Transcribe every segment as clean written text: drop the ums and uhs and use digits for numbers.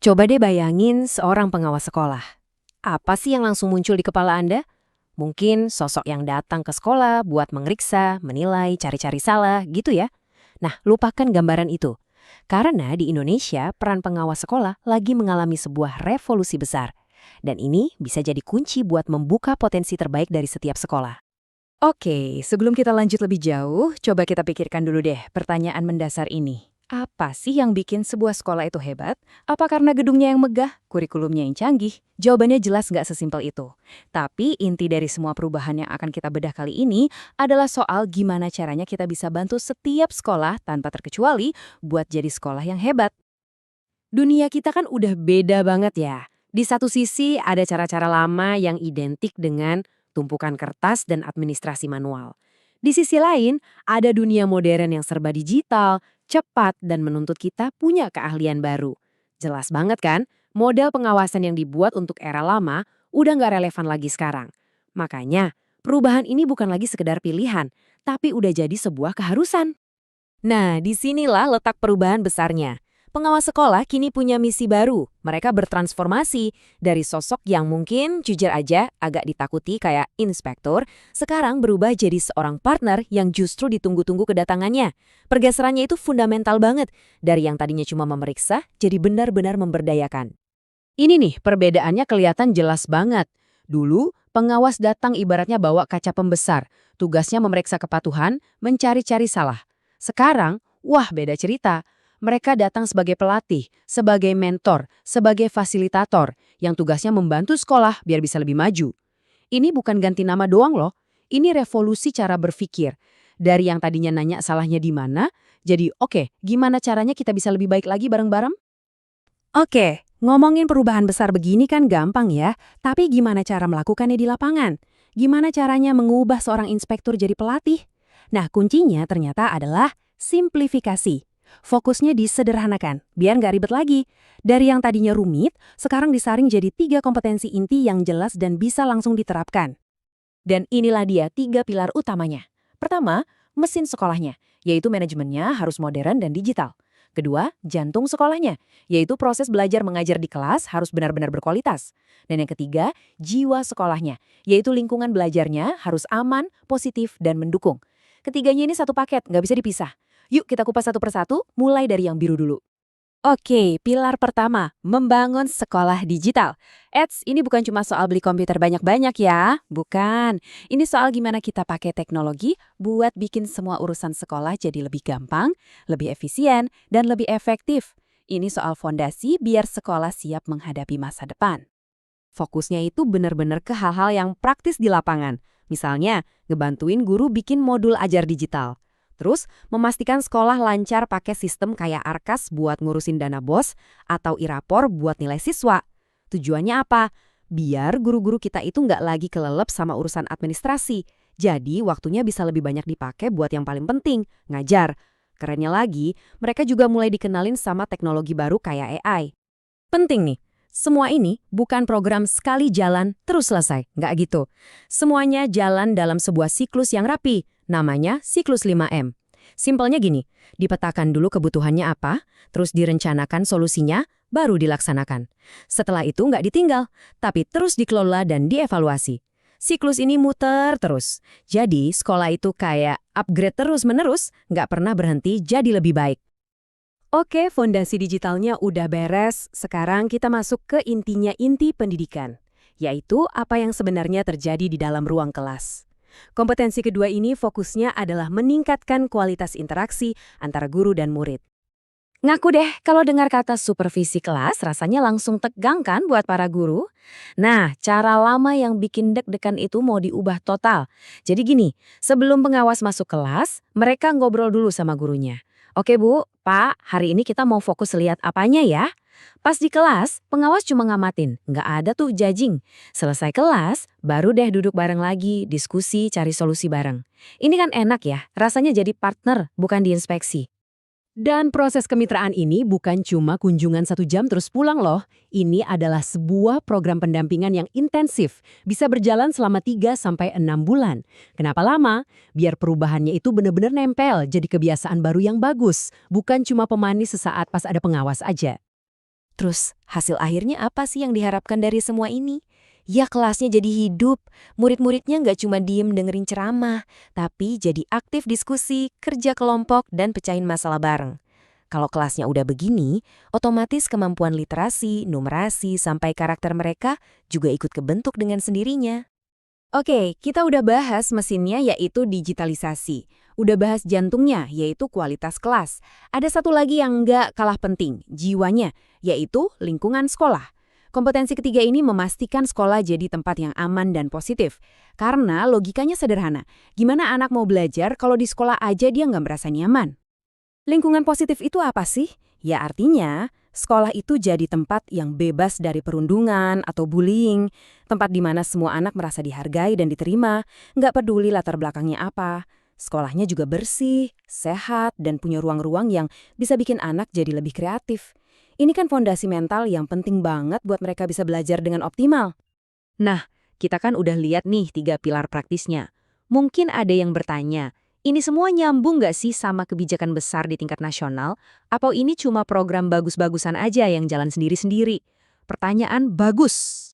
Coba deh bayangin seorang pengawas sekolah. Apa sih yang langsung muncul di kepala Anda? Mungkin sosok yang datang ke sekolah buat mengeriksa, menilai, cari-cari salah, gitu ya. Nah, lupakan gambaran itu. Karena di Indonesia, peran pengawas sekolah lagi mengalami sebuah revolusi besar. Dan ini bisa jadi kunci buat membuka potensi terbaik dari setiap sekolah. Oke, sebelum kita lanjut lebih jauh, coba kita pikirkan dulu deh pertanyaan mendasar ini. Apa sih yang bikin sebuah sekolah itu hebat? Apa karena gedungnya yang megah, kurikulumnya yang canggih? Jawabannya jelas nggak sesimpel itu. Tapi inti dari semua perubahan yang akan kita bedah kali ini adalah soal gimana caranya kita bisa bantu setiap sekolah tanpa terkecuali buat jadi sekolah yang hebat. Dunia kita kan udah beda banget ya. Di satu sisi ada cara-cara lama yang identik dengan tumpukan kertas dan administrasi manual. Di sisi lain, ada dunia modern yang serba digital, cepat, dan menuntut kita punya keahlian baru. Jelas banget kan, model pengawasan yang dibuat untuk era lama udah nggak relevan lagi sekarang. Makanya, perubahan ini bukan lagi sekedar pilihan, tapi udah jadi sebuah keharusan. Nah, disinilah letak perubahan besarnya. Pengawas sekolah kini punya misi baru. Mereka bertransformasi dari sosok yang mungkin jujur aja agak ditakuti kayak inspektur, sekarang berubah jadi seorang partner yang justru ditunggu-tunggu kedatangannya. Pergeserannya itu fundamental banget, dari yang tadinya cuma memeriksa jadi benar-benar memberdayakan. Ini nih, perbedaannya kelihatan jelas banget. Dulu, pengawas datang ibaratnya bawa kaca pembesar, tugasnya memeriksa kepatuhan, mencari-cari salah. Sekarang, wah beda cerita. Mereka datang sebagai pelatih, sebagai mentor, sebagai fasilitator, yang tugasnya membantu sekolah biar bisa lebih maju. Ini bukan ganti nama doang loh, ini revolusi cara berpikir. Dari yang tadinya nanya salahnya di mana, jadi oke, gimana caranya kita bisa lebih baik lagi bareng-bareng? Oke, ngomongin perubahan besar begini kan gampang ya, tapi gimana cara melakukannya di lapangan? Gimana caranya mengubah seorang inspektur jadi pelatih? Nah, kuncinya ternyata adalah simplifikasi. Fokusnya disederhanakan, biar nggak ribet lagi. Dari yang tadinya rumit, sekarang disaring jadi 3 kompetensi inti yang jelas dan bisa langsung diterapkan. Dan inilah dia 3 pilar utamanya. Pertama, mesin sekolahnya, yaitu manajemennya harus modern dan digital. Kedua, jantung sekolahnya, yaitu proses belajar mengajar di kelas harus benar-benar berkualitas. Dan yang ketiga, jiwa sekolahnya, yaitu lingkungan belajarnya harus aman, positif, dan mendukung. Ketiganya ini satu paket, nggak bisa dipisah. Yuk kita kupas satu persatu, mulai dari yang biru dulu. Oke, pilar pertama, membangun sekolah digital. Ini bukan cuma soal beli komputer banyak-banyak ya. Bukan. Ini soal gimana kita pakai teknologi buat bikin semua urusan sekolah jadi lebih gampang, lebih efisien, dan lebih efektif. Ini soal fondasi biar sekolah siap menghadapi masa depan. Fokusnya itu benar-benar ke hal-hal yang praktis di lapangan. Misalnya, ngebantuin guru bikin modul ajar digital. Terus, memastikan sekolah lancar pakai sistem kayak Arkas buat ngurusin dana BOS atau Irapor buat nilai siswa. Tujuannya apa? Biar guru-guru kita itu nggak lagi kelelep sama urusan administrasi. Jadi, waktunya bisa lebih banyak dipakai buat yang paling penting, ngajar. Kerennya lagi, mereka juga mulai dikenalin sama teknologi baru kayak AI. Penting nih, semua ini bukan program sekali jalan terus selesai, nggak gitu. Semuanya jalan dalam sebuah siklus yang rapi, namanya siklus 5M. Simpelnya gini, dipetakan dulu kebutuhannya apa, terus direncanakan solusinya, baru dilaksanakan. Setelah itu nggak ditinggal, tapi terus dikelola dan dievaluasi. Siklus ini muter terus. Jadi sekolah itu kayak upgrade terus-menerus, nggak pernah berhenti jadi lebih baik. Oke, fondasi digitalnya udah beres. Sekarang kita masuk ke inti pendidikan, yaitu apa yang sebenarnya terjadi di dalam ruang kelas. Kompetensi kedua ini fokusnya adalah meningkatkan kualitas interaksi antara guru dan murid. Ngaku deh, kalau dengar kata supervisi kelas rasanya langsung tegang kan buat para guru? Nah, cara lama yang bikin deg-degan itu mau diubah total. Jadi gini, sebelum pengawas masuk kelas, mereka ngobrol dulu sama gurunya. Oke Bu, Pak, hari ini kita mau fokus lihat apanya ya? Pas di kelas, pengawas cuma ngamatin, nggak ada tuh judging. Selesai kelas, baru deh duduk bareng lagi, diskusi, cari solusi bareng. Ini kan enak ya, rasanya jadi partner, bukan diinspeksi. Dan proses kemitraan ini bukan cuma kunjungan 1 jam terus pulang loh. Ini adalah sebuah program pendampingan yang intensif, bisa berjalan selama 3 sampai 6 bulan. Kenapa lama? Biar perubahannya itu benar-benar nempel, jadi kebiasaan baru yang bagus, bukan cuma pemanis sesaat pas ada pengawas aja. Terus, hasil akhirnya apa sih yang diharapkan dari semua ini? Ya kelasnya jadi hidup, murid-muridnya nggak cuma diem dengerin ceramah, tapi jadi aktif diskusi, kerja kelompok, dan pecahin masalah bareng. Kalau kelasnya udah begini, otomatis kemampuan literasi, numerasi, sampai karakter mereka juga ikut kebentuk dengan sendirinya. Oke, kita udah bahas mesinnya yaitu digitalisasi. Udah bahas jantungnya yaitu kualitas kelas. Ada satu lagi yang nggak kalah penting, jiwanya, yaitu lingkungan sekolah. Kompetensi ketiga ini memastikan sekolah jadi tempat yang aman dan positif. Karena logikanya sederhana, gimana anak mau belajar kalau di sekolah aja dia nggak merasa nyaman? Lingkungan positif itu apa sih? Ya artinya, sekolah itu jadi tempat yang bebas dari perundungan atau bullying, tempat di mana semua anak merasa dihargai dan diterima, nggak peduli latar belakangnya apa. Sekolahnya juga bersih, sehat, dan punya ruang-ruang yang bisa bikin anak jadi lebih kreatif. Ini kan fondasi mental yang penting banget buat mereka bisa belajar dengan optimal. Nah, kita kan udah lihat nih 3 pilar praktisnya. Mungkin ada yang bertanya, ini semua nyambung nggak sih sama kebijakan besar di tingkat nasional? Atau ini cuma program bagus-bagusan aja yang jalan sendiri-sendiri? Pertanyaan bagus.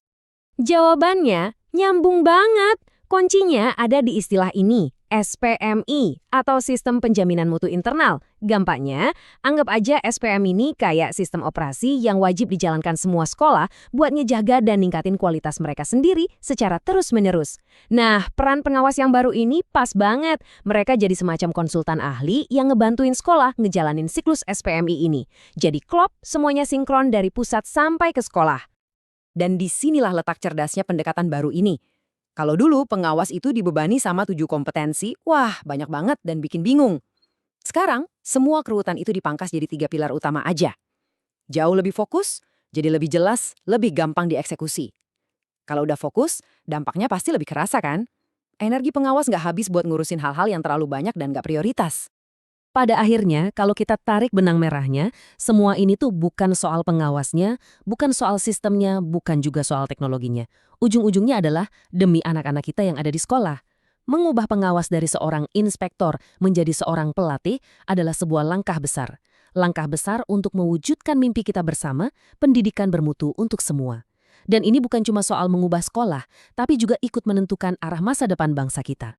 Jawabannya nyambung banget. Kuncinya ada di istilah ini, SPMI atau Sistem Penjaminan Mutu Internal. Gampangnya, anggap aja SPM ini kayak sistem operasi yang wajib dijalankan semua sekolah buat ngejaga dan ningkatin kualitas mereka sendiri secara terus-menerus. Nah, peran pengawas yang baru ini pas banget. Mereka jadi semacam konsultan ahli yang ngebantuin sekolah ngejalanin siklus SPMI ini. Jadi klop, semuanya sinkron dari pusat sampai ke sekolah. Dan disinilah letak cerdasnya pendekatan baru ini. Kalau dulu pengawas itu dibebani sama 7 kompetensi, wah banyak banget dan bikin bingung. Sekarang, semua keruutan itu dipangkas jadi 3 pilar utama aja. Jauh lebih fokus, jadi lebih jelas, lebih gampang dieksekusi. Kalau udah fokus, dampaknya pasti lebih kerasa kan? Energi pengawas nggak habis buat ngurusin hal-hal yang terlalu banyak dan nggak prioritas. Pada akhirnya, kalau kita tarik benang merahnya, semua ini tuh bukan soal pengawasnya, bukan soal sistemnya, bukan juga soal teknologinya. Ujung-ujungnya adalah demi anak-anak kita yang ada di sekolah. Mengubah pengawas dari seorang inspektor menjadi seorang pelatih adalah sebuah langkah besar. Langkah besar untuk mewujudkan mimpi kita bersama, pendidikan bermutu untuk semua. Dan ini bukan cuma soal mengubah sekolah, tapi juga ikut menentukan arah masa depan bangsa kita.